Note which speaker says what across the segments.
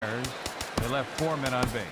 Speaker 1: They left 4 men on base.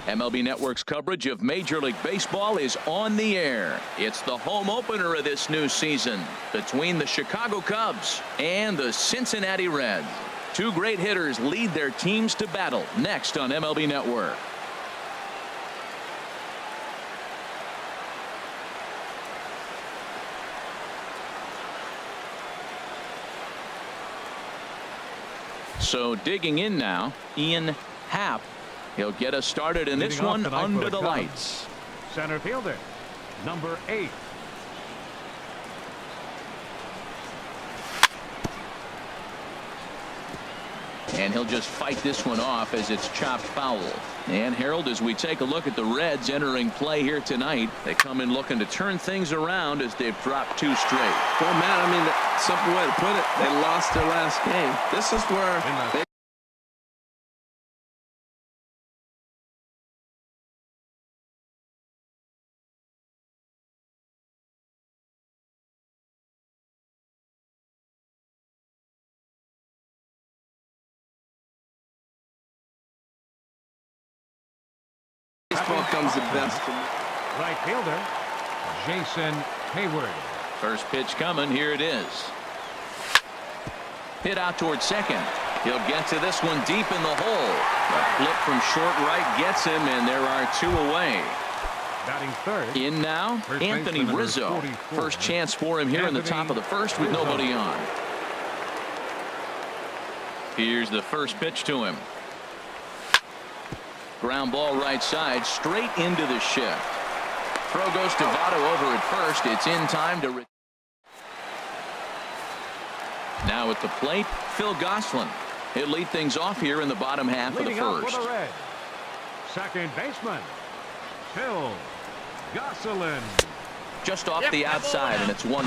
Speaker 2: MLB Network's coverage of Major League Baseball is on the air. It's the home opener of this new season between the Chicago Cubs and the Cincinnati Reds. Two great hitters lead their teams to battle next on MLB Network. So digging in now, Ian Happ. He'll get us started in this one under the lights.
Speaker 1: Center fielder, number 8.
Speaker 2: And he'll just fight this one off as it's chopped foul. And Harold, as we take a look at the Reds entering play here tonight, they come in looking to turn things around as they've dropped 2 straight.
Speaker 3: Well, Matt, I mean, simple way to put it, they lost their last game. This is where they baseball comes the best.
Speaker 1: Right fielder, Jason Hayward.
Speaker 2: First pitch coming. Here it is. Hit out towards second. He'll get to this one deep in the hole. A flip from short right gets him, and there are 2 away.
Speaker 1: Batting third.
Speaker 2: In now, Anthony Rizzo. First chance for him here in the top of the first with nobody on. Here's the first pitch to him. Ground ball right side, straight into the shift. Throw goes to Votto over at first. It's in time to. Now at the plate, Phil Gosselin. He'll lead things off here in the bottom half of the first.
Speaker 1: For the Reds, second baseman, Phil Gosselin.
Speaker 2: Just off the outside, and it's 1-0.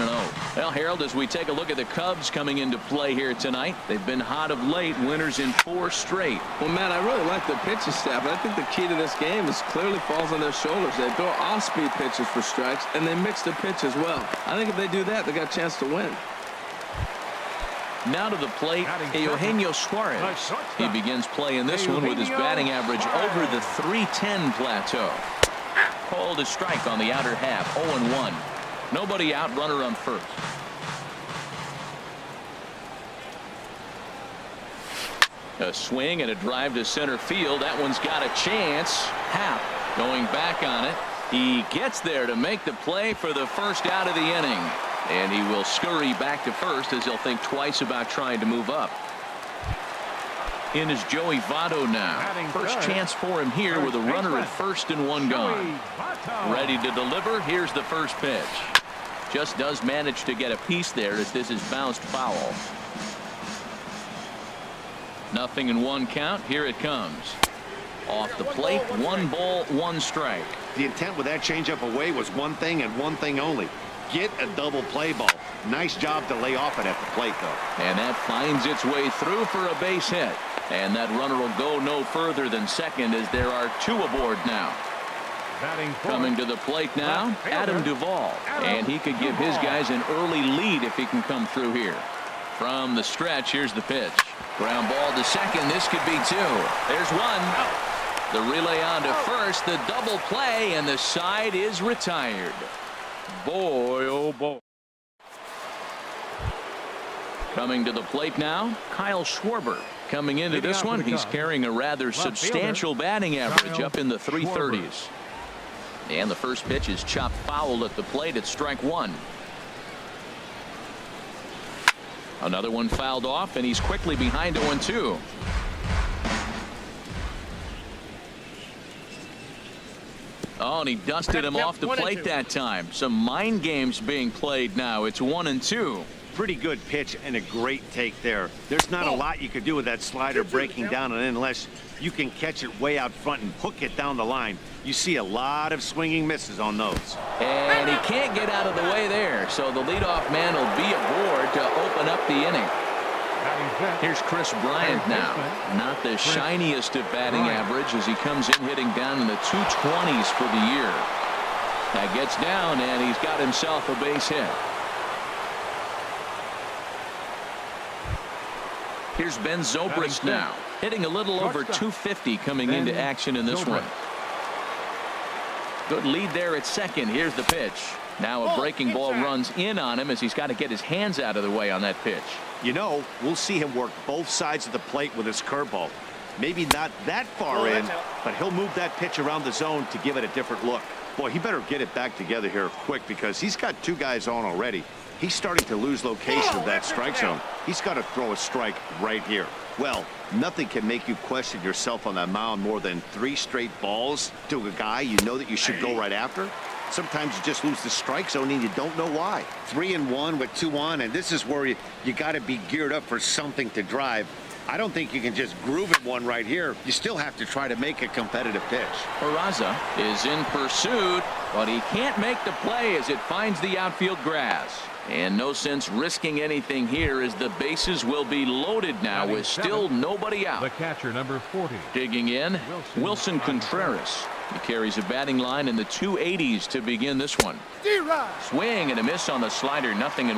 Speaker 2: Well, Harold, as we take a look at the Cubs coming into play here tonight, they've been hot of late, winners in 4 straight.
Speaker 3: Well, Matt, I really like their pitching staff, but I think the key to this game is clearly falls on their shoulders. They throw off-speed pitches for strikes, and they mix the pitch as well. I think if they do that, they got a chance to win.
Speaker 2: Now to the plate, Eugenio Suarez. He begins playing this one with his batting average over the .310 plateau. Called a strike on the outer half. 0-1. Nobody out. Runner on first. A swing and a drive to center field. That one's got a chance. Happ going back on it. He gets there to make the play for the first out of the inning. And he will scurry back to first as he'll think twice about trying to move up. In is Joey Votto now. First chance for him here with a runner at first and 1 gone. Ready to deliver. Here's the first pitch. Just does manage to get a piece there as this is bounced foul. 0-1 count. Here it comes. Off the plate, 1 ball, 1 strike.
Speaker 4: The intent with that changeup away was one thing and one thing only. Get a double play ball. Nice job to lay off it at the plate, though.
Speaker 2: And that finds its way through for a base hit. And that runner will go no further than second as there are 2 aboard now. Coming to the plate now, Adam Duvall. And he could give his guys an early lead if he can come through here. From the stretch, here's the pitch. Ground ball to second. This could be 2. There's 1. The relay on to first. The double play, and the side is retired. Boy, oh boy. Coming to the plate now, Kyle Schwarber. Coming into this one, he's carrying a rather substantial batting average up in the 330s. And the first pitch is chopped foul at the plate at strike 1. Another one fouled off, and he's quickly behind 0-2. Oh, and he dusted him off the plate that time. Some mind games being played now. It's 1-2.
Speaker 4: Pretty good pitch and a great take there. There's not a lot you could do with that slider breaking down and in unless you can catch it way out front and hook it down the line. You see a lot of swinging misses on those.
Speaker 2: And he can't get out of the way there. So the leadoff man will be aboard to open up the inning. Here's Chris Bryant now. Not the shiniest of batting average as he comes in hitting down in the 220s for the year. That gets down, and he's got himself a base hit. Here's Ben Zobrist now, hitting a little over 250 coming into action in this one. Good lead there at second. Here's the pitch. Now a breaking ball runs in on him as he's got to get his hands out of the way on that pitch.
Speaker 4: You know, we'll see him work both sides of the plate with his curveball. Maybe not that far in, but he'll move that pitch around the zone to give it a different look. Boy, he better get it back together here quick because he's got two guys on already. He's starting to lose location of that strike zone. He's got to throw a strike right here. Well, nothing can make you question yourself on that mound more than 3 straight balls to a guy you know that you should go right after. Sometimes you just lose the strike zone and you don't know why. 3-1 with 2 on, and this is where you got to be geared up for something to drive. I don't think you can just groove at one right here. You still have to try to make a competitive pitch.
Speaker 2: Peraza is in pursuit, but he can't make the play as it finds the outfield grass. And no sense risking anything here as the bases will be loaded now with still nobody out.
Speaker 1: The catcher, number 40.
Speaker 2: Digging in, Wilson Contreras. He carries a batting line in the 280s to begin this one. Swing and a miss on the slider, 0-1.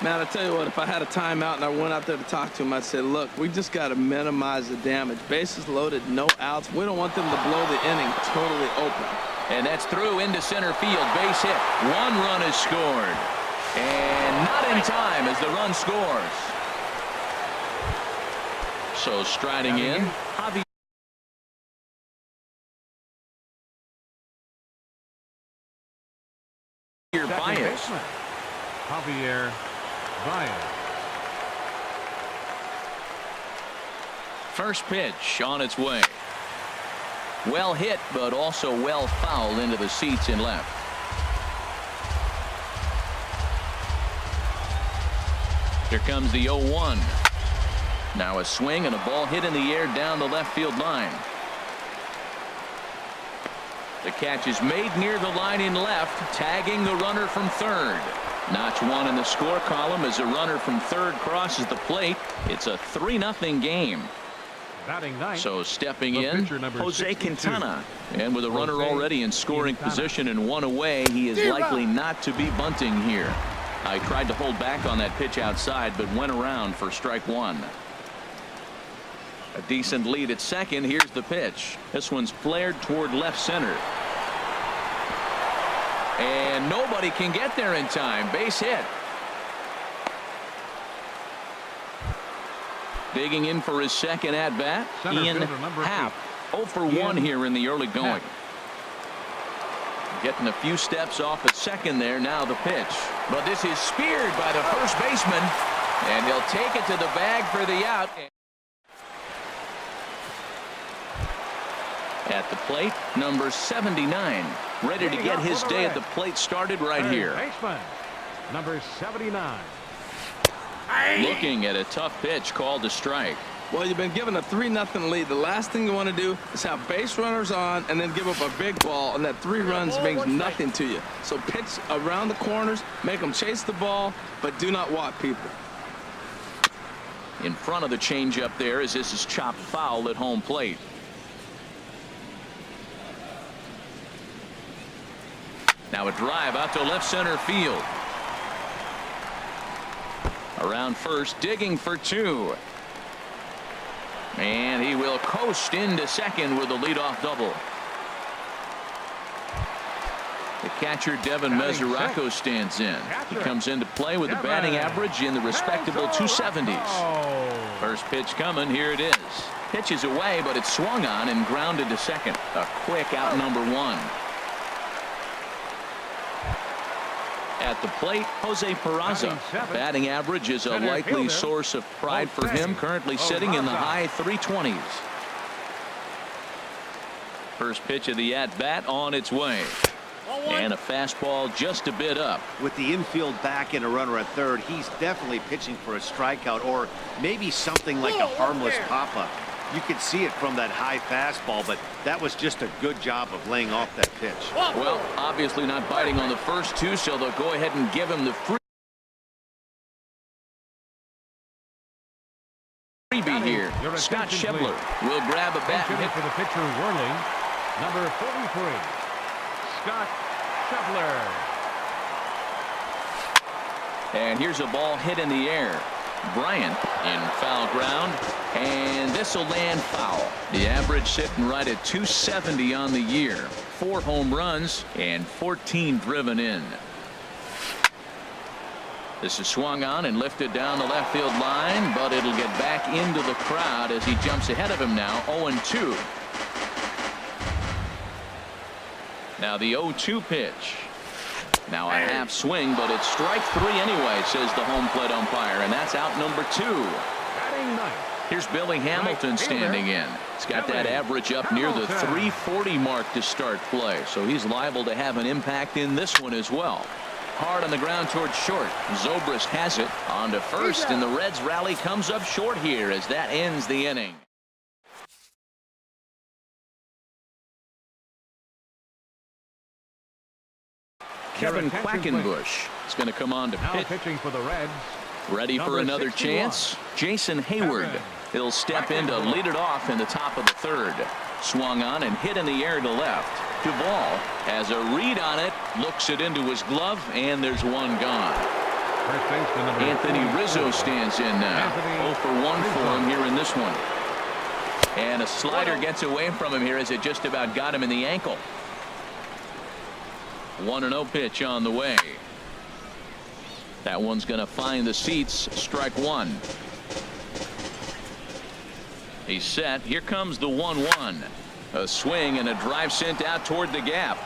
Speaker 3: Man, I tell you what, if I had a timeout and I went out there to talk to him, I'd say, look, we just got to minimize the damage. Bases loaded, no outs. We don't want them to blow the inning totally open.
Speaker 2: And that's through into center field. Base hit. 1 run is scored. And not in time as the run scores. So striding in, Javier Baez.
Speaker 1: Javier Baez.
Speaker 2: First pitch on its way. Well hit, but also well fouled into the seats in left. Here comes the 0-1. Now a swing and a ball hit in the air down the left field line. The catch is made near the line in left, tagging the runner from third. Notch 1 in the score column as a runner from third crosses the plate. It's a 3-0 game.
Speaker 1: Batting ninth.
Speaker 2: So stepping
Speaker 1: the
Speaker 2: in,
Speaker 1: pitcher, number
Speaker 2: Jose
Speaker 1: 62.
Speaker 2: Quintana. And with a runner already in scoring
Speaker 1: Quintana.
Speaker 2: position and 1 away, he is likely not to be bunting here. I tried to hold back on that pitch outside, but went around for strike 1. A decent lead at second. Here's the pitch. This one's flared toward left center. And nobody can get there in time. Base hit. Digging in for his second at bat,
Speaker 1: Center
Speaker 2: Ian
Speaker 1: fielder, number
Speaker 2: Happ. 0 for
Speaker 1: Ian
Speaker 2: 1 here in the early going.
Speaker 1: Happ.
Speaker 2: Getting a few steps off at second there. Now the pitch. But this is speared by the first baseman. And he'll take it to the bag for the out. At the plate, number 79. Ready to get his day at the plate started right
Speaker 1: Third
Speaker 2: here.
Speaker 1: baseman, number 79.
Speaker 2: Looking at a tough pitch called a strike.
Speaker 3: Well, you've been given a 3-0 lead. The last thing you want to do is have base runners on and then give up a big ball, and that 3 runs means nothing to you. So pitch around the corners, make them chase the ball, but do not walk people.
Speaker 2: In front of the changeup there as this is chopped foul at home plate. Now a drive out to left center field. Around first, digging for 2. And he will coast into second with a leadoff double. The catcher Devin Mesoraco stands in. He comes into play with a batting average in the respectable 270s. First pitch coming. Here it is. Pitch is away, but it's swung on and grounded to second. A quick out number 1. At the plate, Jose Peraza. Batting average is a likely source of pride for him, currently sitting in the high 320s. First pitch of the at-bat on its way. And a fastball just a bit up.
Speaker 4: With the infield back and a runner at third, he's definitely pitching for a strikeout or maybe something like a harmless pop-up. You could see it from that high fastball, but that was just a good job of laying off that pitch.
Speaker 2: Well, obviously not biting on the first 2, so they'll go ahead and give him the freebie here. Scott Schebler will grab a bat and hit
Speaker 1: for the pitcher Whirling, number 43. Scott Schebler.
Speaker 2: And here's a ball hit in the air. Bryant in foul ground, and this will land foul. The average sitting right at 270 on the year. 4 home runs and 14 driven in. This is swung on and lifted down the left field line, but it'll get back into the crowd as he jumps ahead of him now. 0-2. Now the 0-2 pitch. Now a half swing, but it's strike 3 anyway, says the home plate umpire, and that's out number 2.
Speaker 1: Batting ninth.
Speaker 2: Here's Billy Hamilton standing in. He's got that average up near the 340 mark to start play, so he's liable to have an impact in this one as well. Hard on the ground towards short. Zobrist has it on to first, and the Reds rally comes up short here as that ends the inning. Kevin Quackenbush is going to come on to
Speaker 1: Now
Speaker 2: pitch.
Speaker 1: pitching for the Reds.
Speaker 2: Ready for
Speaker 1: Number
Speaker 2: another
Speaker 1: 61.
Speaker 2: chance. Jason Hayward.
Speaker 1: Kevin
Speaker 2: He'll step in to lead it off in the top of the third. Swung on and hit in the air to left. Duvall has a read on it, looks it into his glove, and there's one gone.
Speaker 1: First baseman number
Speaker 2: Anthony
Speaker 1: 44.
Speaker 2: Rizzo stands in now.
Speaker 1: Anthony
Speaker 2: 0 for 1 for
Speaker 1: Rizzo.
Speaker 2: him here in this one. And a slider gets away from him here as it just about got him in the ankle. 1-0 pitch on the way. That one's going to find the seats. Strike 1. He's set. Here comes the 1-1. A swing and a drive sent out toward the gap.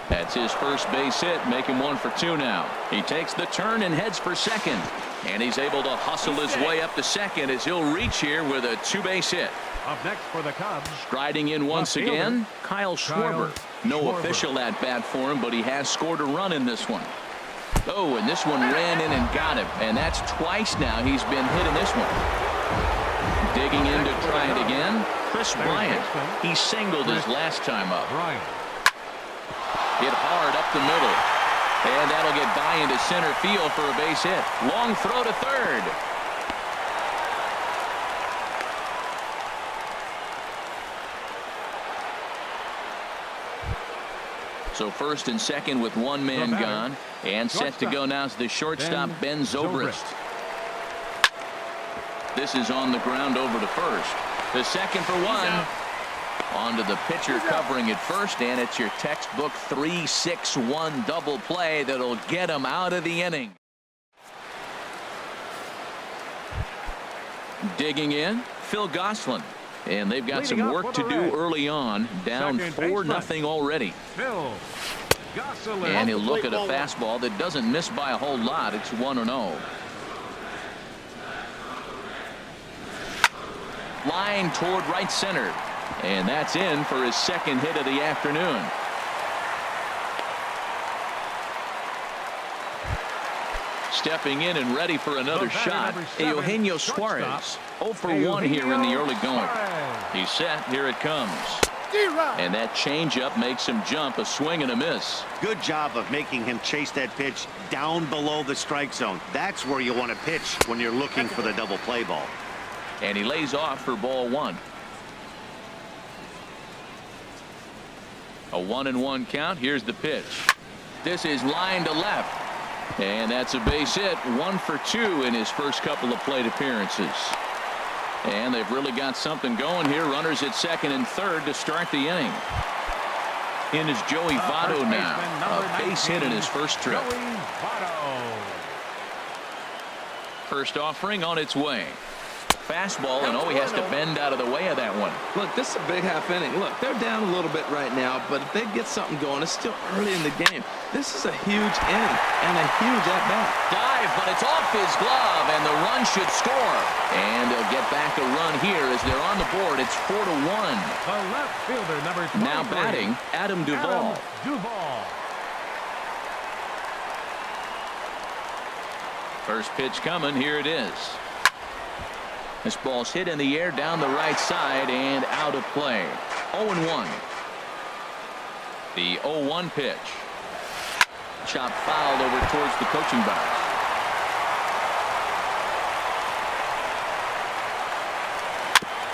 Speaker 2: That's his first base hit. Make him 1 for 2 now. He takes the turn and heads for second. And he's able to hustle his way up to second as he'll reach here with a 2-base hit.
Speaker 1: Up next for the Cubs.
Speaker 2: Striding in once
Speaker 1: Left fielder,
Speaker 2: again, Kyle Schwarber. No
Speaker 1: Schwarber.
Speaker 2: official at bat for him, but he has scored a run in this one. Oh, and this one ran in and got him. And that's twice now he's been hit in this one. Digging in to try it again. Chris Bryant. He singled his last time up.
Speaker 1: Bryant.
Speaker 2: Hit hard up the middle. And that'll get by into center field for a base hit. Long throw to third. So first and second with one man
Speaker 1: batter,
Speaker 2: gone. And set to go now is the shortstop, Ben Zobrist. This is on the ground over to first. The second for 1. On to the pitcher covering it first, and it's your textbook 3-6-1 double play that'll get him out of the inning. Digging in, Phil Gosselin. And they've got
Speaker 1: Leading
Speaker 2: some
Speaker 1: up
Speaker 2: work
Speaker 1: for
Speaker 2: to
Speaker 1: the
Speaker 2: do
Speaker 1: Reds.
Speaker 2: early on, down
Speaker 1: Second
Speaker 2: 4-0 already.
Speaker 1: Phil Gosselin.
Speaker 2: And he'll look at a fastball that doesn't miss by a whole lot. It's 1-0. Line toward right center. And that's in for his second hit of the afternoon. Stepping in and ready for another
Speaker 1: The batter,
Speaker 2: shot.
Speaker 1: number 7,
Speaker 2: Eugenio
Speaker 1: shortstop,
Speaker 2: Suarez. 0 for 1 here in the early going.
Speaker 1: Suarez.
Speaker 2: He's set. Here it comes. And that changeup makes him jump. A swing and a miss.
Speaker 4: Good job of making him chase that pitch down below the strike zone. That's where you want to pitch when you're looking for the double play ball.
Speaker 2: And he lays off for ball 1. A 1-1 count. Here's the pitch. This is line to left. And that's a base hit. 1 for 2 in his first couple of plate appearances. And they've really got something going here. Runners at second and third to start the inning. In is Joey Votto
Speaker 1: First
Speaker 2: now.
Speaker 1: baseman, number
Speaker 2: A base hit in
Speaker 1: 19,
Speaker 2: his first trip.
Speaker 1: Joey Votto.
Speaker 2: First offering on its way. Fastball, and he has to bend out of the way of that one.
Speaker 3: Look, this is a big half inning. Look, they're down a little bit right now, but if they get something going, it's still early in the game. This is a huge inning and a huge at-bat.
Speaker 2: Dive, but it's off his glove, and the run should score. And they'll get back a run here as they're on the board. It's 4-1.
Speaker 1: The left fielder, number 23.
Speaker 2: Now batting, Adam Duvall.
Speaker 1: Adam Duvall.
Speaker 2: First pitch coming. Here it is. This ball's hit in the air down the right side and out of play. 0-1. The 0-1 pitch. Chop fouled over towards the coaching box.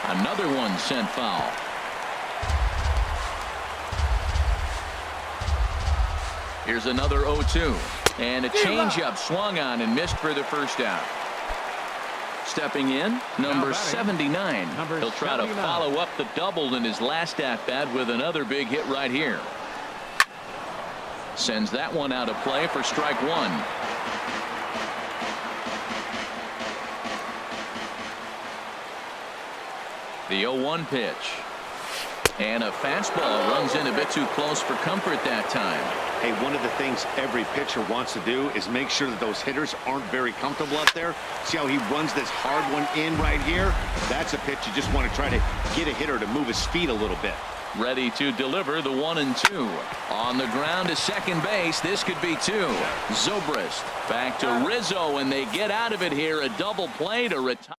Speaker 2: Another one sent foul. Here's another 0-2. And a changeup swung on and missed for the first out. stepping in, number
Speaker 1: batting,
Speaker 2: 79.
Speaker 1: number
Speaker 2: He'll try to
Speaker 1: 79.
Speaker 2: follow up the double in his last at-bat with another big hit right here. Sends that one out of play for strike one. The 0-1 pitch. And a fastball runs in a bit too close for comfort that time.
Speaker 4: Hey, one of the things every pitcher wants to do is make sure that those hitters aren't very comfortable up there. See how he runs this hard one in right here? That's a pitch you just want to try to get a hitter to move his feet a little bit.
Speaker 2: Ready to deliver the 1-2. On the ground to second base. This could be two. Zobrist back to Rizzo, and they get out of it here. A double play to retire.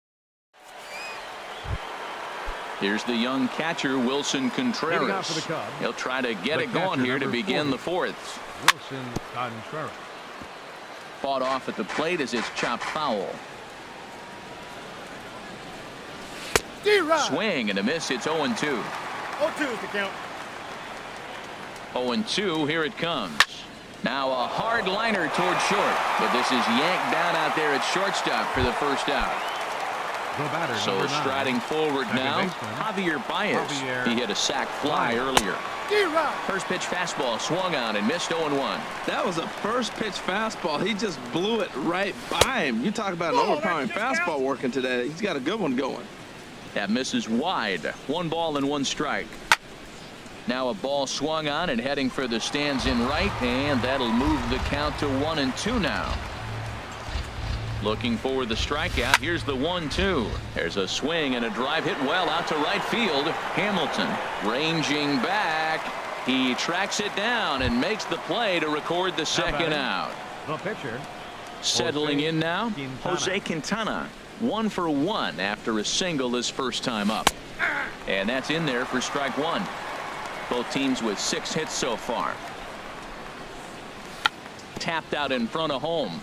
Speaker 2: Here's the young catcher, Wilson
Speaker 1: Leading off for the
Speaker 2: Contreras.
Speaker 1: Cubs,
Speaker 2: He'll try to get
Speaker 1: the
Speaker 2: it going
Speaker 1: catcher,
Speaker 2: here to
Speaker 1: number
Speaker 2: begin
Speaker 1: 40.
Speaker 2: the fourth.
Speaker 1: Wilson Contreras.
Speaker 2: Fought off at the plate as it's chopped foul. Swing and a miss. It's 0-2.
Speaker 5: 0-2 is the count.
Speaker 2: 0-2. Here it comes. Now a hard liner toward short, but this is yanked down out there at shortstop for the first out.
Speaker 1: The batter,
Speaker 2: So
Speaker 1: number 9.
Speaker 2: striding forward
Speaker 1: Second
Speaker 2: now,
Speaker 1: baseman,
Speaker 2: Javier Baez.
Speaker 1: Javier
Speaker 2: He hit a sac fly
Speaker 1: Baez.
Speaker 2: earlier.
Speaker 5: D-Rock.
Speaker 2: First pitch fastball swung on and missed 0-1.
Speaker 3: That was a first pitch fastball. He just blew it right by him. You talk about an
Speaker 5: Oh,
Speaker 3: overpowering
Speaker 5: that just
Speaker 3: fastball
Speaker 5: counts.
Speaker 3: working today. He's got a good one going.
Speaker 2: That misses wide. 1 ball and 1 strike. Now a ball swung on and heading for the stands in right, and that'll move the count to 1-2 now. Looking for the strikeout. Here's the 1-2. There's a swing and a drive hit well out to right field. Hamilton ranging back. He tracks it down and makes the play to record the second
Speaker 1: batting,
Speaker 2: out.
Speaker 1: The pitcher,
Speaker 2: Settling
Speaker 1: Jose
Speaker 2: in now,
Speaker 1: Quintana.
Speaker 2: Jose Quintana. 1 for 1 after a single his first time up. And that's in there for strike one. Both teams with 6 hits so far. Tapped out in front of home.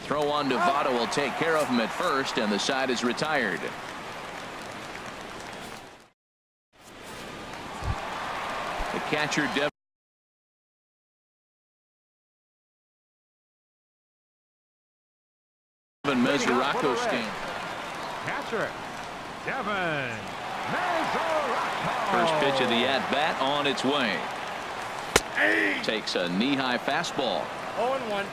Speaker 2: Throw on to Votto will take care of him at first, and the side is retired. The catcher, Devin Mesoraco stands.
Speaker 1: catcher, Devin Mesoraco.
Speaker 2: First pitch of the at-bat on its way. Takes a knee-high fastball.
Speaker 5: 0-1.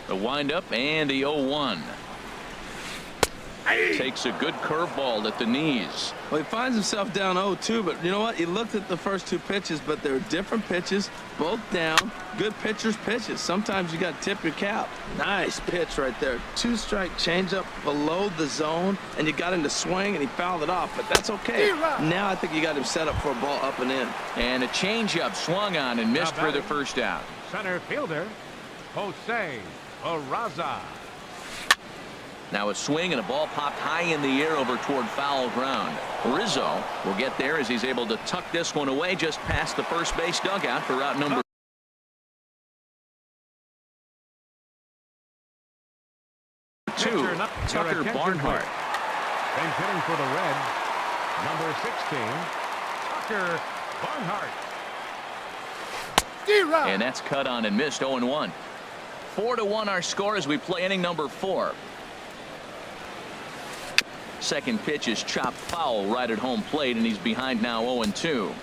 Speaker 2: The windup and the 0-1. Takes a good curveball at the knees.
Speaker 3: Well, he finds himself down 0-2, but you know what? He looked at the first 2 pitches, but they're different pitches, both down. Good pitchers' pitches. Sometimes you got to tip your cap. Nice pitch right there. 2-strike changeup below the zone, and you got him to swing, and he fouled it off, but that's okay. Now I think you got him set up for a ball up and in.
Speaker 2: And a changeup swung on and missed for the first out.
Speaker 1: Center fielder, Jose Peraza.
Speaker 2: Now a swing and a ball popped high in the air over toward foul ground. Rizzo will get there as he's able to tuck this one away just past the first base dugout for out number 2. Tucker Barnhart.
Speaker 1: Then hitting for the Reds, number 16, Tucker Barnhart.
Speaker 5: D-Rock.
Speaker 2: And that's cut on and missed. 0-1. 4-1 our score as we play inning number 4. Second pitch is chopped foul right at home plate, and he's behind now 0-2.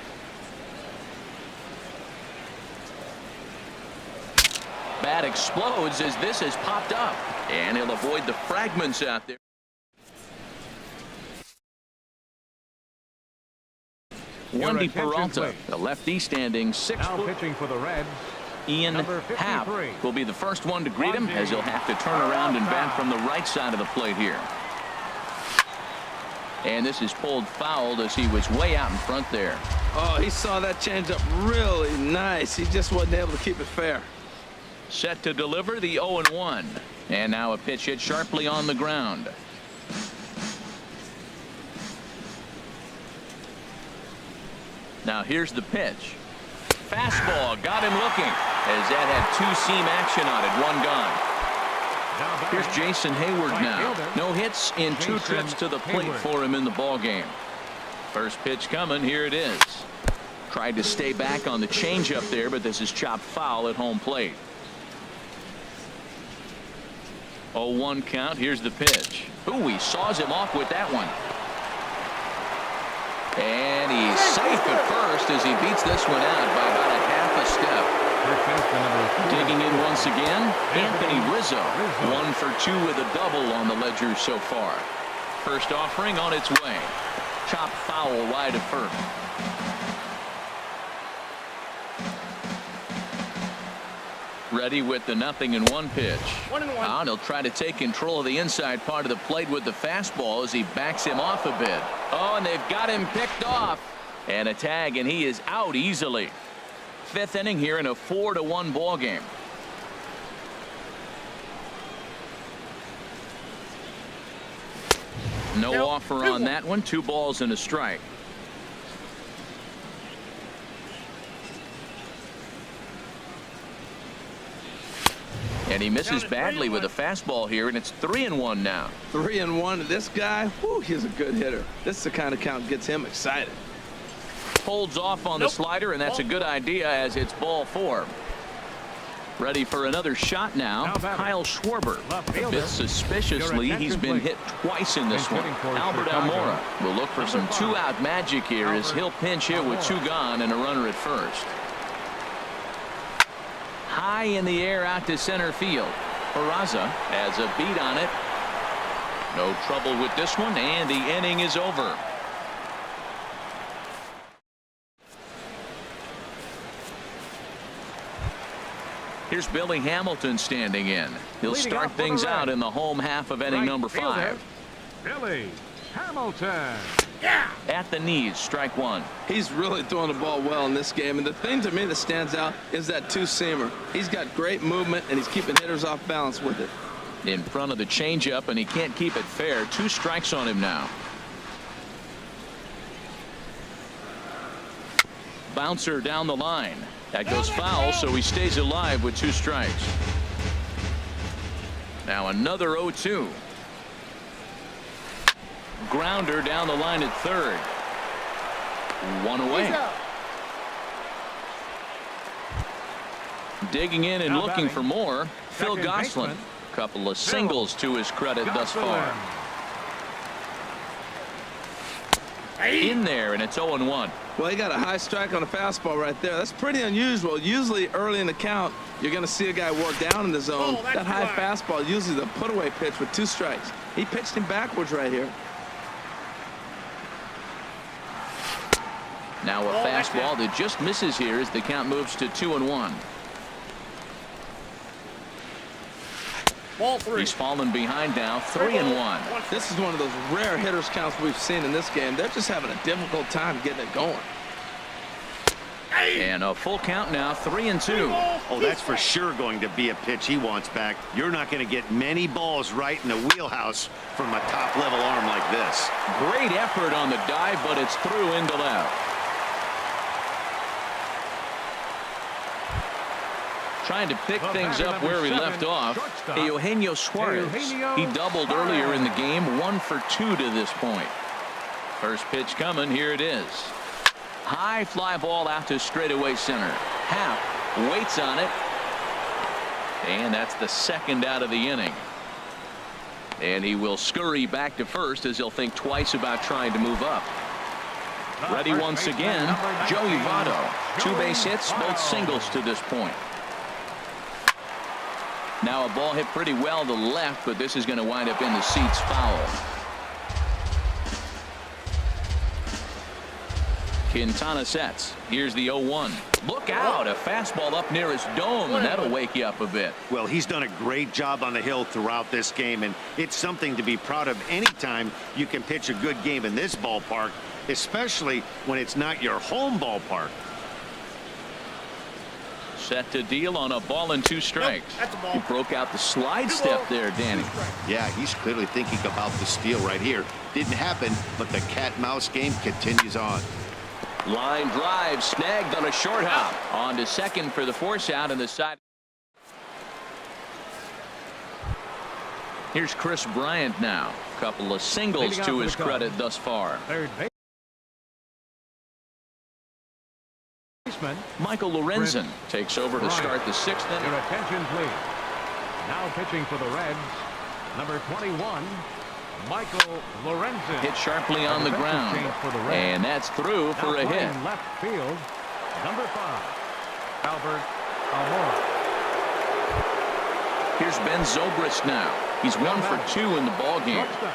Speaker 2: Bat explodes as this has popped up, and he'll avoid the fragments out there. Wendy
Speaker 1: attention,
Speaker 2: Peralta,
Speaker 1: please.
Speaker 2: the lefty, standing 6
Speaker 1: Now
Speaker 2: foot.
Speaker 1: pitching for the Reds,
Speaker 2: Ian
Speaker 1: number
Speaker 2: Happ
Speaker 1: 53.
Speaker 2: will be the first one to greet him as he'll have to turn around and bat from the right side of the plate here. And this is pulled fouled as he was way out in front there.
Speaker 3: Oh, he saw that changeup really nice. He just wasn't able to keep it fair.
Speaker 2: Set to deliver the 0-1. And now a pitch hit sharply on the ground. Now here's the pitch. Fastball got him looking as that had 2-seam action on it. 1 gone.
Speaker 1: now
Speaker 2: Here's
Speaker 1: batting,
Speaker 2: Jason Hayward
Speaker 1: right
Speaker 2: now.
Speaker 1: fielder,
Speaker 2: No hits in 2
Speaker 1: Jason
Speaker 2: trips to the plate
Speaker 1: Hayward.
Speaker 2: for him in the ball game. First pitch coming. Here it is. Tried to stay back on the changeup there, but this is chopped foul at home plate. 0-1 count. Here's the pitch. Ooh, he saws him off with that one. And he's safe at first as he beats this one out by about a half a step. Digging in once again, Anthony Rizzo. 1 for 2 with a double on the ledger so far. First offering on its way. Chopped foul wide of first. Ready with the 0-1 pitch.
Speaker 5: 1-1.
Speaker 2: He'll try to take control of the inside part of the plate with the fastball as he backs him off a bit. Oh, and they've got him picked off. And a tag, and he is out easily. 5th inning here in a 4-1 ball game. No offer on that one. 2 balls and a strike. And he misses badly with a fastball here, and it's 3-1 now.
Speaker 3: 3-1. This guy, whew, he's a good hitter. This is the kind of count gets him excited.
Speaker 2: Holds off on the slider, and that's a good idea as it's ball 4. Ready for another shot now. Kyle Schwarber. A bit suspiciously, he's been hit twice in this one. Albert Almora will look for some 2-out magic here as he'll pinch hit with 2 gone and a runner at first. High in the air out to center field. Peraza has a beat on it. No trouble with this one, and the inning is over. Here's Billy Hamilton standing in. He'll start things out in the home half of inning number 5.
Speaker 1: Billy Hamilton.
Speaker 2: At the knees, strike 1.
Speaker 3: He's really throwing the ball well in this game, and the thing to me that stands out is that 2-seamer. He's got great movement, and he's keeping hitters off balance with it.
Speaker 2: In front of the changeup, and he can't keep it fair. 2 strikes on him now. Bouncer down the line. That goes foul, so he stays alive with 2 strikes. Now another 0-2. Grounder down the line at third. 1 away. Digging in and looking for more. Phil Gosselin. Couple of singles to his credit thus far. In there, and it's 0-1.
Speaker 3: Well, he got a high strike on a fastball right there. That's pretty unusual. Usually early in the count, you're going to see a guy work down in the zone. That high fastball, usually the put-away pitch with 2 strikes. He pitched him backwards right here.
Speaker 2: Now a fastball that just misses here as the count moves to 2-1.
Speaker 5: Ball 3.
Speaker 2: He's fallen behind now, 3-1.
Speaker 3: This is one of those rare hitters counts we've seen in this game. They're just having a difficult time getting it going.
Speaker 2: And a full count now, 3-2.
Speaker 4: Oh, that's for sure going to be a pitch he wants back. You're not going to get many balls right in the wheelhouse from a top-level arm like this.
Speaker 2: Great effort on the dive, but it's through into left. Trying to pick things up where he left off. Eugenio Suarez. He doubled earlier in the game. 1 for 2 to this point. First pitch coming. Here it is. High fly ball out to straightaway center. Happ waits on it. And that's the 2nd out of the inning. And he will scurry back to first as he'll think twice about trying to move up. Ready once again. Joey Votto. 2 base hits, both singles to this point. Now a ball hit pretty well to left, but this is going to wind up in the seats foul. Quintana sets. Here's the 0-1. Look out, a fastball up near his dome, and that'll wake you up a bit.
Speaker 4: Well, he's done a great job on the hill throughout this game, and it's something to be proud of anytime you can pitch a good game in this ballpark, especially when it's not your home ballpark.
Speaker 2: Set to deal on a ball and 2 strikes.
Speaker 5: That's a ball.
Speaker 2: He broke out the slide step there, Danny.
Speaker 6: Yeah, he's clearly thinking about the steal right here. Didn't happen, but the cat-mouse game continues on.
Speaker 2: Line drive snagged on a short hop. On to second for the force out, and the side. Here's Chris Bryant now. Couple of singles to his credit thus far.
Speaker 1: Third baseman.
Speaker 2: Michael Lorenzen takes over to start the 6th
Speaker 1: Your
Speaker 2: inning.
Speaker 1: attention, please. Now pitching for the Reds, Number 21, Michael Lorenzen.
Speaker 2: Hit sharply on the
Speaker 1: Defensive
Speaker 2: ground.
Speaker 1: change for the Reds.
Speaker 2: And that's through for
Speaker 1: Now
Speaker 2: a hit.
Speaker 1: playing left field, number 5, Albert Almora.
Speaker 2: Here's Ben Zobrist now. He's 1 for 2 in the ball game.
Speaker 1: Shortstop,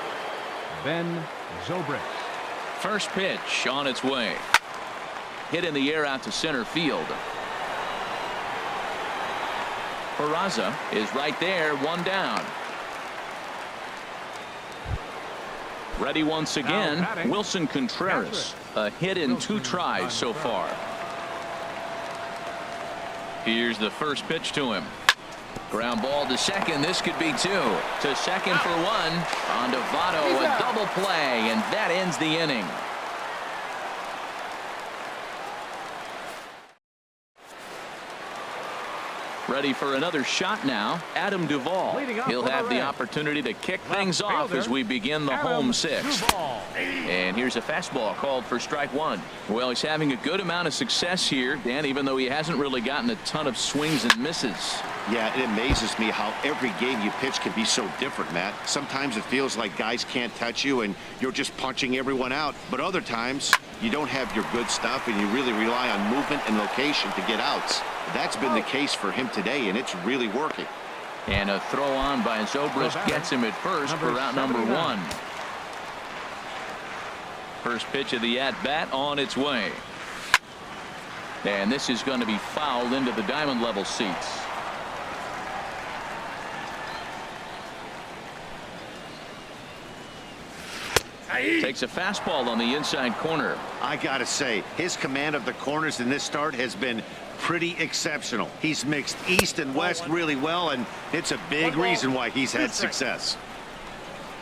Speaker 1: Ben Zobrist.
Speaker 2: First pitch on its way. Hit in the air out to center field. Peraza is right there, 1 down. Ready once again,
Speaker 1: batting,
Speaker 2: Wilson Contreras. A hit in 2 tries so far. Here's the first pitch to him. Ground ball to second. This could be 2. To second for 1. On to Votto, a double play, and that ends the inning. Ready for another shot now, Adam Duvall.
Speaker 1: Leading off
Speaker 2: He'll
Speaker 1: for the
Speaker 2: have the
Speaker 1: Reds.
Speaker 2: opportunity to kick
Speaker 1: Left
Speaker 2: things off
Speaker 1: fielder,
Speaker 2: as we begin the
Speaker 1: Adam
Speaker 2: home 6th.
Speaker 1: Duvall.
Speaker 2: And here's a fastball called for strike 1. Well, he's having a good amount of success here, Dan, even though he hasn't really gotten a ton of swings and misses.
Speaker 6: Yeah, it amazes me how every game you pitch can be so different, Matt. Sometimes it feels like guys can't touch you and you're just punching everyone out. But other times, you don't have your good stuff and you really rely on movement and location to get outs. That's been the case for him today, and it's really working.
Speaker 2: And a throw on by Zobrist gets him at first for out number 1. First pitch of the at-bat on its way. And this is going to be fouled into the diamond level seats. Takes a fastball on the inside corner.
Speaker 4: I gotta say, his command of the corners in this start has been pretty exceptional. He's mixed east and west really well, and it's a big reason why he's had success.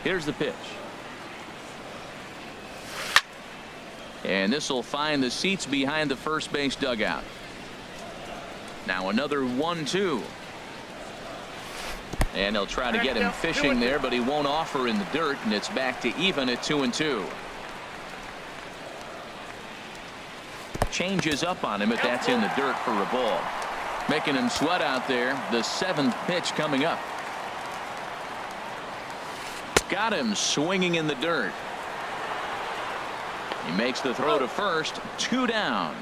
Speaker 2: Here's the pitch. And this will find the seats behind the first base dugout. Now another 1-2. And they'll try to get him fishing there, but he won't offer in the dirt, and it's back to even at 2-2. Changes up on him, but that's in the dirt for a ball. Making him sweat out there. The 7th pitch coming up. Got him swinging in the dirt. He makes the throw to first. 2 down.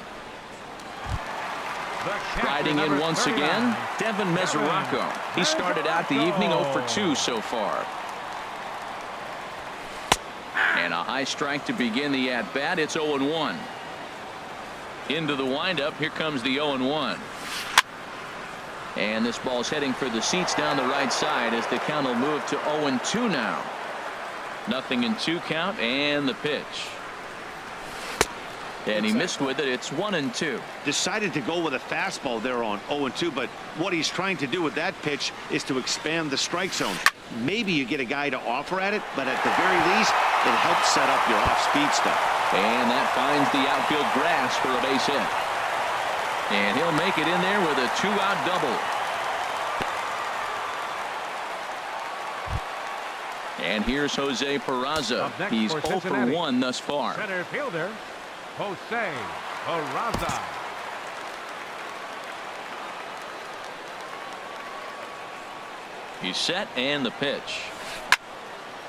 Speaker 2: Riding in once again, Devin Mesoraco. He started out the evening 0 for 2 so far. And a high strike to begin the at-bat. It's 0-1. Into the windup. Here comes the 0-1. And this ball's heading for the seats down the right side as the count will move to 0-2 now. 0-2 count, and the pitch. And he missed with it. It's 1-2.
Speaker 4: Decided to go with a fastball there on 0-2, but what he's trying to do with that pitch is to expand the strike zone. Maybe you get a guy to offer at it, but at the very least, it helps set up your off-speed stuff.
Speaker 2: And that finds the outfield grass for a base hit. And he'll make it in there with a 2-out double. And here's Jose Peraza. He's 0 for 1 thus far.
Speaker 1: Center fielder, Jose Peraza.
Speaker 2: He's set, and the pitch.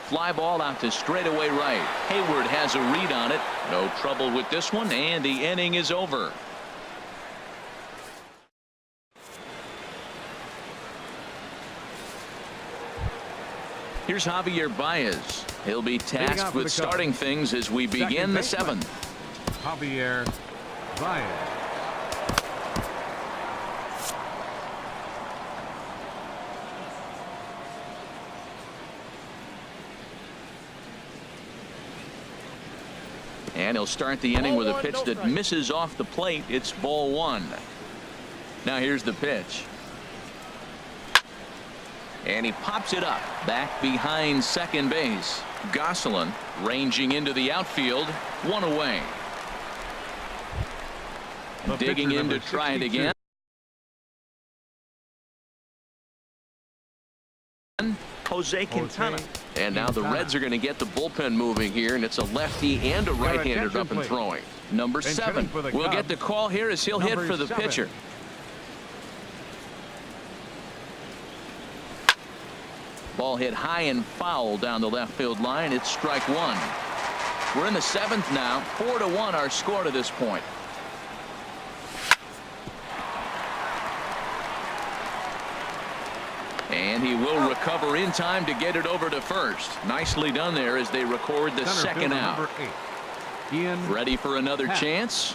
Speaker 2: Fly ball out to straightaway right. Hayward has a read on it. No trouble with this one, and the inning is over. Here's Javier Baez. He'll be tasked with starting things as we begin the 7th.
Speaker 1: Javier Baez.
Speaker 2: And he'll start the inning with a pitch that misses off the plate. It's ball 1. Now here's the pitch. And he pops it up back behind second base. Gosselin ranging into the outfield. 1 away. Digging in to try it again. Jose Quintana. And now the Reds are going to get the bullpen moving here, and it's a lefty and a right-hander up and throwing. Number 7 will get the call here as he'll hit for the pitcher. Ball hit high and foul down the left field line. It's strike one. We're in the seventh now. 4-1 our score to this point. And he will recover in time to get it over to first. Nicely done there as they record the
Speaker 1: Center
Speaker 2: second
Speaker 1: fielder,
Speaker 2: out.
Speaker 1: number 8, Ian.
Speaker 2: Ready for another
Speaker 1: Happ.
Speaker 2: chance.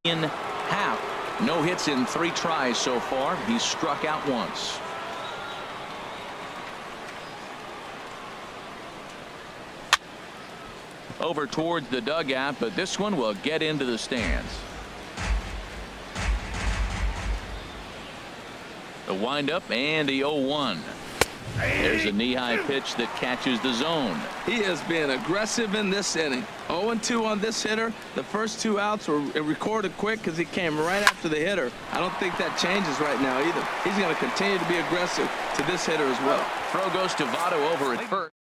Speaker 2: In half. No hits in 3 tries so far. He's struck out once. Over towards the dugout, but this one will get into the stands. The windup and the 0-1. There's a knee-high pitch that catches the zone.
Speaker 3: He has been aggressive in this inning. 0-2 on this hitter. The first 2 outs were recorded quick because he came right after the hitter. I don't think that changes right now either. He's going to continue to be aggressive to this hitter as well.
Speaker 2: Throw goes to Votto over at first.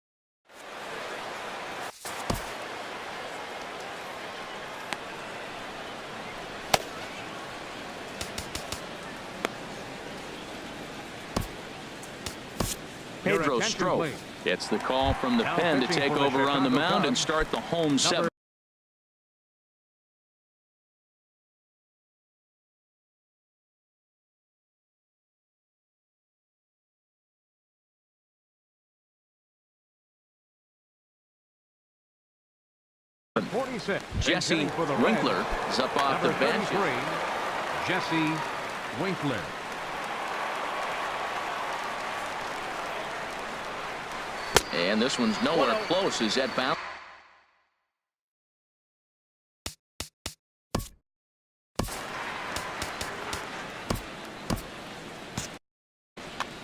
Speaker 2: Pedro
Speaker 1: attention,
Speaker 2: Strop
Speaker 1: please.
Speaker 2: gets the call from the
Speaker 1: Now
Speaker 2: pen to
Speaker 1: pitching
Speaker 2: take
Speaker 1: for the
Speaker 2: over on the
Speaker 1: Chicago
Speaker 2: mound and
Speaker 1: Cubs,
Speaker 2: start the home 7th.
Speaker 1: Number 46.
Speaker 2: Jesse
Speaker 1: Hitting for the
Speaker 2: Winkler
Speaker 1: Reds,
Speaker 2: is up off the
Speaker 1: number
Speaker 2: bench.
Speaker 1: 33, Jesse Winkler.
Speaker 2: And this one's nowhere close as that bounce.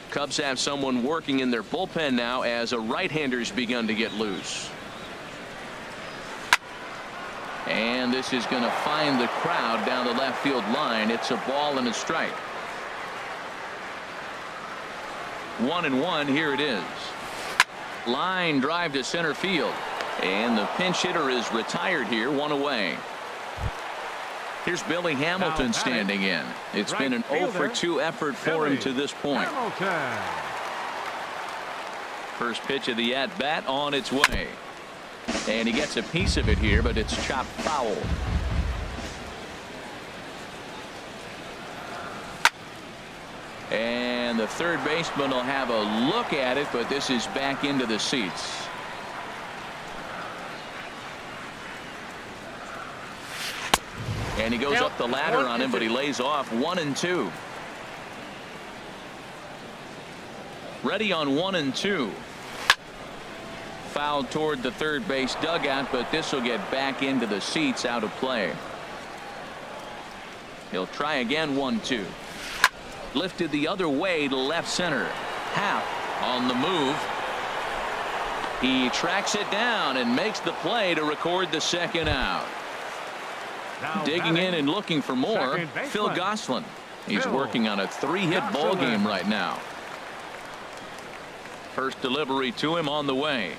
Speaker 2: Cubs have someone working in their bullpen now as a right-hander's begun to get loose. And this is going to find the crowd down the left field line. It's a ball and a strike. 1-1. Here it is. Line drive to center field. And the pinch hitter is retired here. 1 away. Here's Billy Hamilton standing in. It's been an 0-for-2 effort for him to this point.
Speaker 1: Hamilton.
Speaker 2: First pitch of the at-bat on its way. And he gets a piece of it here, but it's chopped foul. And the third baseman will have a look at it, but this is back into the seats. And he goes up the ladder on him, but he lays off 1-2. Ready on 1-2. Fouled toward the third base dugout, but this will get back into the seats, out of play. He'll try again. 1-2. Lifted the other way to left center. Happ on the move. He tracks it down and makes the play to record the second out.
Speaker 1: Now
Speaker 2: Digging in and looking for more,
Speaker 1: second baseman,
Speaker 2: Phil Gosselin. He's
Speaker 1: Phil
Speaker 2: working on a 3-hit ball
Speaker 1: Gosselin.
Speaker 2: game right now. First delivery to him on the way.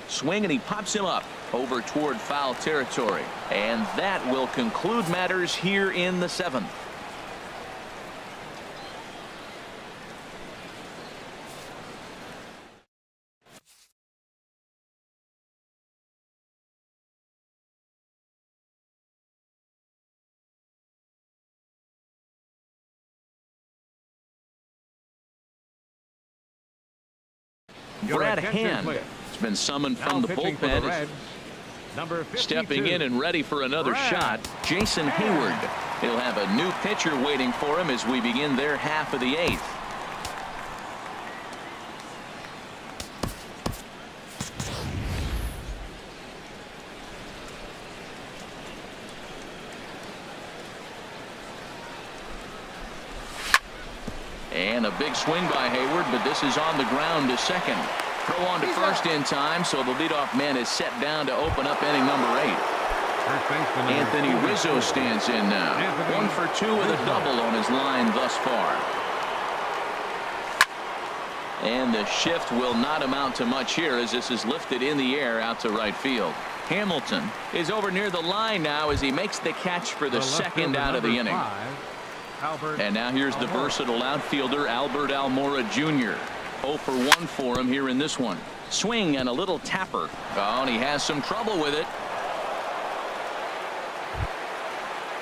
Speaker 2: Swing, and he pops him up over toward foul territory. And that will conclude matters here in the 7th.
Speaker 1: Your
Speaker 2: Brad
Speaker 1: attention,
Speaker 2: Hand
Speaker 1: please.
Speaker 2: has been summoned
Speaker 1: Now
Speaker 2: from the
Speaker 1: pitching for
Speaker 2: bullpen.
Speaker 1: Reds, number 52.
Speaker 2: Stepping in and ready for another
Speaker 1: Brad
Speaker 2: shot, Jason Hayward. He'll have a new pitcher waiting for him as we begin their half of the 8th. And a big swing by Hayward, but this is on the ground to second. Throw on to first in time, so the leadoff man is set down to open up inning number 8.
Speaker 1: First baseman, number
Speaker 2: Anthony
Speaker 1: 42.
Speaker 2: Rizzo stands in now.
Speaker 1: Anthony
Speaker 2: 1 for 2 with a
Speaker 1: Rizzo.
Speaker 2: double on his line thus far. And the shift will not amount to much here as this is lifted in the air out to right field. Hamilton is over near the line now as he makes the catch for the
Speaker 1: left
Speaker 2: second
Speaker 1: fielder,
Speaker 2: out of the
Speaker 1: number
Speaker 2: inning.
Speaker 1: 5, Albert
Speaker 2: And now here's the
Speaker 1: Almora.
Speaker 2: versatile outfielder Albert Almora Jr. 0 for 1 for him here in this one. Swing and a little tapper. Oh, and he has some trouble with it.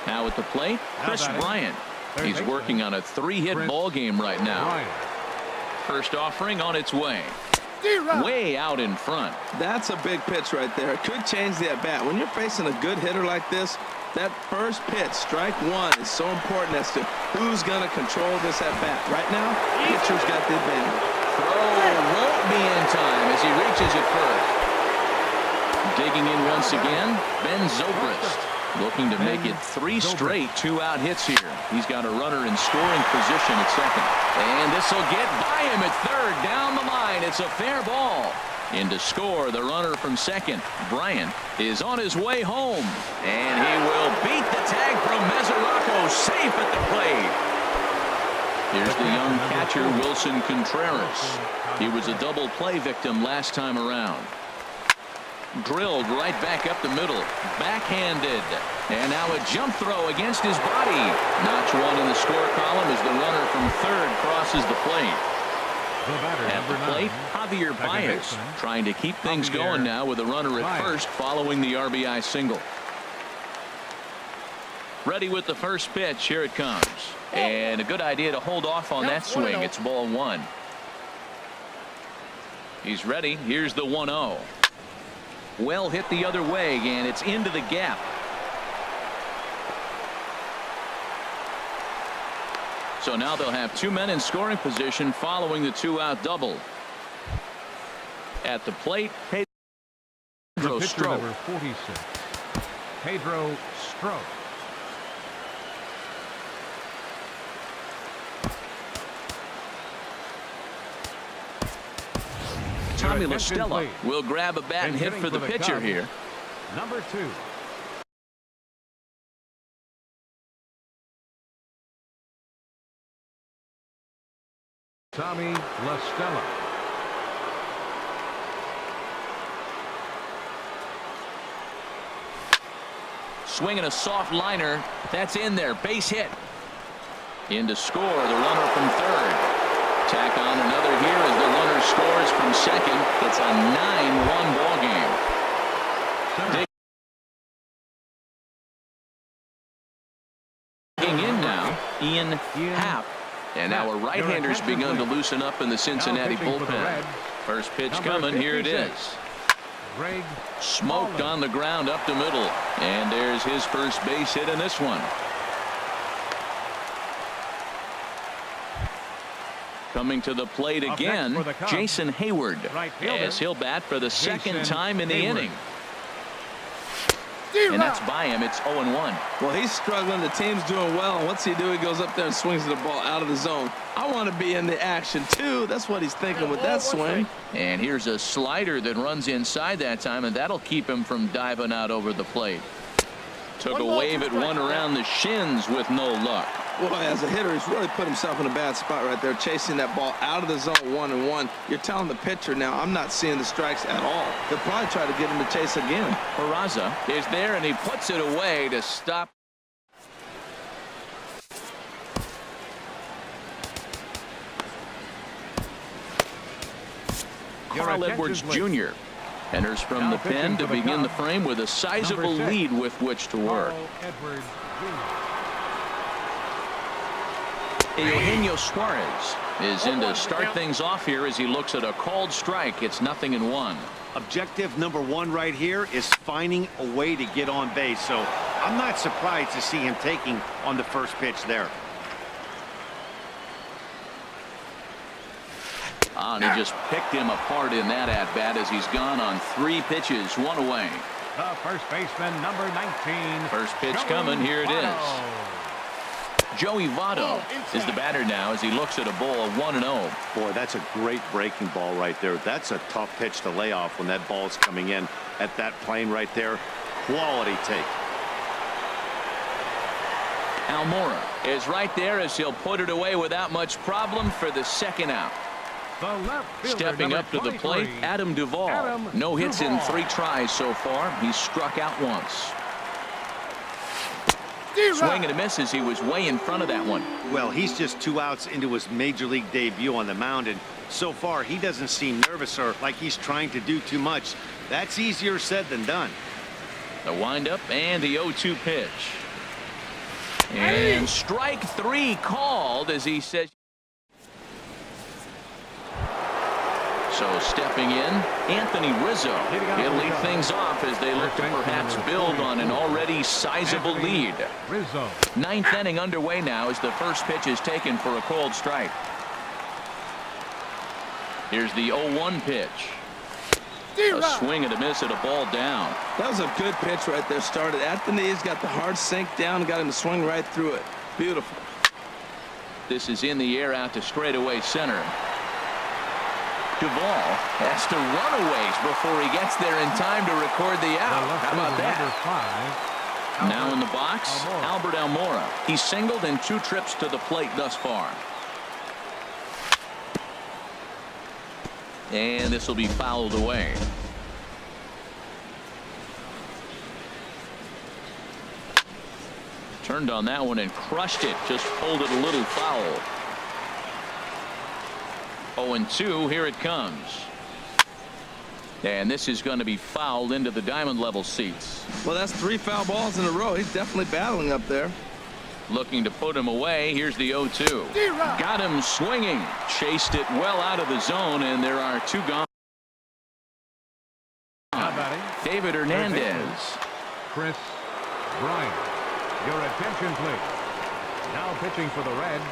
Speaker 2: Now at the plate, Chris
Speaker 1: batting,
Speaker 2: Bryant.
Speaker 1: third
Speaker 2: He's
Speaker 1: baseman,
Speaker 2: working on a 3-hit
Speaker 1: Chris
Speaker 2: ball game right now.
Speaker 1: Bryant.
Speaker 2: First offering on its way. Way out in front.
Speaker 3: That's a big pitch right there. It could change the at-bat. When you're facing a good hitter like this, that first pitch, strike 1, is so important as to who's going to control this at-bat. Right now, pitcher's got the advantage.
Speaker 2: Throw won't be in time as he reaches it first. Digging in once again, Ben Zobrist. Looking to make it 3 straight 2-out hits here. He's got a runner in scoring position at second. And this will get by him at third. Down the line. It's a fair ball. In to score, the runner from second. Bryant is on his way home. And he will beat the tag from Mesoraco, safe at the plate. Here's the young catcher, Wilson Contreras. He was a double play victim last time around. Drilled right back up the middle. Backhanded. And now a jump throw against his body. Notch 1 in the score column as the runner from third crosses the plate.
Speaker 1: The batter,
Speaker 2: At
Speaker 1: number
Speaker 2: the plate,
Speaker 1: 9,
Speaker 2: Javier
Speaker 1: second
Speaker 2: Baez
Speaker 1: baseman,
Speaker 2: trying to keep things
Speaker 1: Javier
Speaker 2: going now with a runner at
Speaker 1: Baez.
Speaker 2: first following the RBI single. Ready with the first pitch. Here it comes. And a good idea to hold off on that swing. It's ball 1. He's ready. Here's the 1-0. Well hit the other way, and it's into the gap. So now they'll have 2 men in scoring position following the 2-out double. At the plate,
Speaker 1: the
Speaker 2: Pedro
Speaker 1: pitcher,
Speaker 2: Strop.
Speaker 1: number 46, Pedro Strop.
Speaker 2: Tommy
Speaker 1: Your
Speaker 2: La
Speaker 1: attention,
Speaker 2: Stella
Speaker 1: please.
Speaker 2: will grab a bat and
Speaker 1: And
Speaker 2: hit
Speaker 1: hitting
Speaker 2: for the
Speaker 1: for the
Speaker 2: pitcher
Speaker 1: Cubs.
Speaker 2: here.
Speaker 1: Number 2, Tommy La Stella.
Speaker 2: Swinging a soft liner. That's in there. Base hit. In to score, the runner from third. Tack on another here as the runner scores from second. It's a 9-1 ball game.
Speaker 1: Center.
Speaker 2: Digging in now, Ian Happ. And now a right-hander's begun to loosen up in the Cincinnati
Speaker 1: pitching for the
Speaker 2: bullpen.
Speaker 1: Reds,
Speaker 2: First pitch
Speaker 1: number
Speaker 2: coming. Here it
Speaker 1: 56.
Speaker 2: is.
Speaker 1: Greg
Speaker 2: Smoked
Speaker 1: Holland.
Speaker 2: on the ground up the middle. And there's his first base hit in this one. Coming to the plate
Speaker 1: Up
Speaker 2: again,
Speaker 1: next for the Cubs,
Speaker 2: Jason Hayward.
Speaker 1: right fielder,
Speaker 2: As he'll bat for the second
Speaker 1: Jason
Speaker 2: time in the
Speaker 1: Hayward.
Speaker 2: inning. And that's by him. It's 0-1.
Speaker 3: Well, he's struggling. The team's doing well. And what's he do? He goes up there and swings the ball out of the zone. I want to be in the action, too. That's what he's thinking with that swing.
Speaker 2: And here's a slider that runs inside that time, and that'll keep him from diving out over the plate. Took a wave at one around the shins with no luck.
Speaker 3: Boy, as a hitter, he's really put himself in a bad spot right there, chasing that ball out of the zone 1-1. You're telling the pitcher now, I'm not seeing the strikes at all. They'll probably try to get him to chase again.
Speaker 2: Peraza is there, and he puts it away to stop.
Speaker 1: Your
Speaker 2: Carl
Speaker 1: attention,
Speaker 2: Edwards
Speaker 1: please.
Speaker 2: Jr. enters from
Speaker 1: Now
Speaker 2: the
Speaker 1: pitching
Speaker 2: pen
Speaker 1: for
Speaker 2: to
Speaker 1: the
Speaker 2: begin the
Speaker 1: Cubs,
Speaker 2: frame with a sizable
Speaker 1: number 6,
Speaker 2: lead with which to work.
Speaker 1: Carl Edwards Jr.
Speaker 2: Eugenio Suarez is in to start things off here as he looks at a called strike. It's 0-1.
Speaker 4: Objective number one right here is finding a way to get on base. So I'm not surprised to see him taking on the first pitch there.
Speaker 2: And he just picked him apart in that at-bat as he's gone on 3 pitches, 1 away.
Speaker 1: The first baseman, number 19.
Speaker 2: First pitch
Speaker 1: Joey
Speaker 2: coming. Here it is.
Speaker 1: Votto.
Speaker 2: Joey Votto is the batter now as he looks at a ball of 1-0.
Speaker 4: Boy, that's a great breaking ball right there. That's a tough pitch to lay off when that ball's coming in at that plane right there. Quality take.
Speaker 2: Almora is right there as he'll put it away without much problem for the second out.
Speaker 1: The left fielder,
Speaker 2: Stepping
Speaker 1: number
Speaker 2: up to the
Speaker 1: 23,
Speaker 2: plate, Adam Duvall.
Speaker 1: Adam
Speaker 2: No hits in
Speaker 1: Duvall.
Speaker 2: 3 tries so far. He's struck out once. Swing and a miss as he was way in front of that one.
Speaker 4: Well, he's just 2 outs into his major league debut on the mound, and so far he doesn't seem nervous or like he's trying to do too much. That's easier said than done.
Speaker 2: The windup and the 0-2 pitch. And strike 3 called as he says. So stepping in, Anthony Rizzo. He'll lead things off as they look to perhaps build on an already sizable lead.
Speaker 1: Rizzo.
Speaker 2: 9th inning underway now as the first pitch is taken for a called strike. Here's the 0-1 pitch. A swing and a miss at a ball down.
Speaker 3: That was a good pitch right there. Started at the knees, got the hard sink down, and got him to swing right through it. Beautiful.
Speaker 2: This is in the air out to straightaway center. Duvall has to run a ways before he gets there in time to record the out. How about that? Now in the box, Albert Almora. He's singled in 2 trips to the plate thus far. And this will be fouled away. Turned on that one and crushed it. Just pulled it a little foul. 0-2. Here it comes. And this is going to be fouled into the diamond level seats.
Speaker 3: Well, that's 3 foul balls in a row. He's definitely battling up there.
Speaker 2: Looking to put him away. Here's the 0-2. Got him swinging. Chased it well out of the zone, and there are 2 gone. David Hernandez.
Speaker 1: Chris Bryant. Your attention, please. Now pitching for the Reds.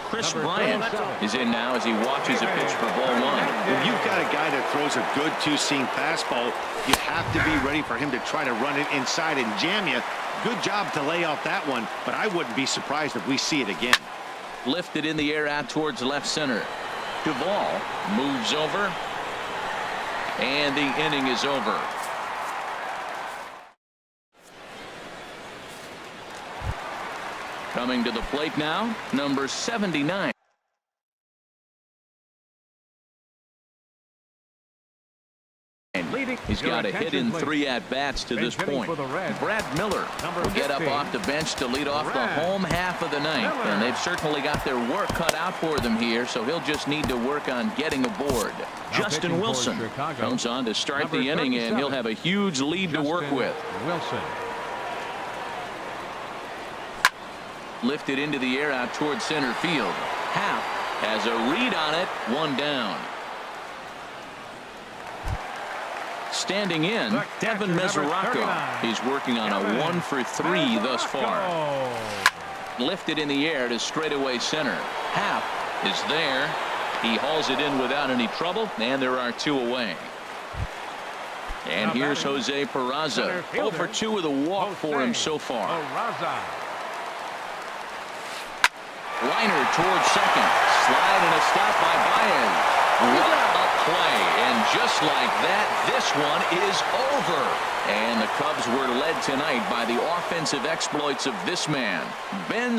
Speaker 2: Chris
Speaker 1: Number
Speaker 2: Bryant
Speaker 1: 37.
Speaker 2: is in now as he watches a pitch for ball 1.
Speaker 4: When you've got a guy that throws a good 2-seam fastball, you have to be ready for him to try to run it inside and jam you. Good job to lay off that one, but I wouldn't be surprised if we see it again.
Speaker 2: Lifted in the air out towards left center. Duvall moves over, and the inning is over. Coming to the plate now, number 79. He's got a hit in 3 at-bats to this point. Brad Miller will get up off the bench to lead off the home half of the 9th. And they've certainly got their work cut out for them here, so he'll just need to work on getting aboard. Justin Wilson comes on to start the inning, and he'll have a huge lead to work with.
Speaker 1: Wilson.
Speaker 2: Lifted into the air out towards center field. Happ has a read on it. 1 down. standing in,
Speaker 1: The
Speaker 2: Devin
Speaker 1: catcher, number
Speaker 2: Mesoraco.
Speaker 1: 39.
Speaker 2: He's working on a
Speaker 1: Devin
Speaker 2: 1-for-3 thus far.
Speaker 1: Mesoraco.
Speaker 2: Lifted in the air to straightaway center. Happ is there. He hauls it in without any trouble, and there are 2 away. And
Speaker 1: Now
Speaker 2: here's
Speaker 1: batting,
Speaker 2: Jose Peraza.
Speaker 1: center fielder,
Speaker 2: 0 for 2 with a walk for him so far.
Speaker 1: Peraza.
Speaker 2: Liner towards second. Slide and a stop by Baez. What a play. And just like that, this one is over. And the Cubs were led tonight by the offensive exploits of this man, Ben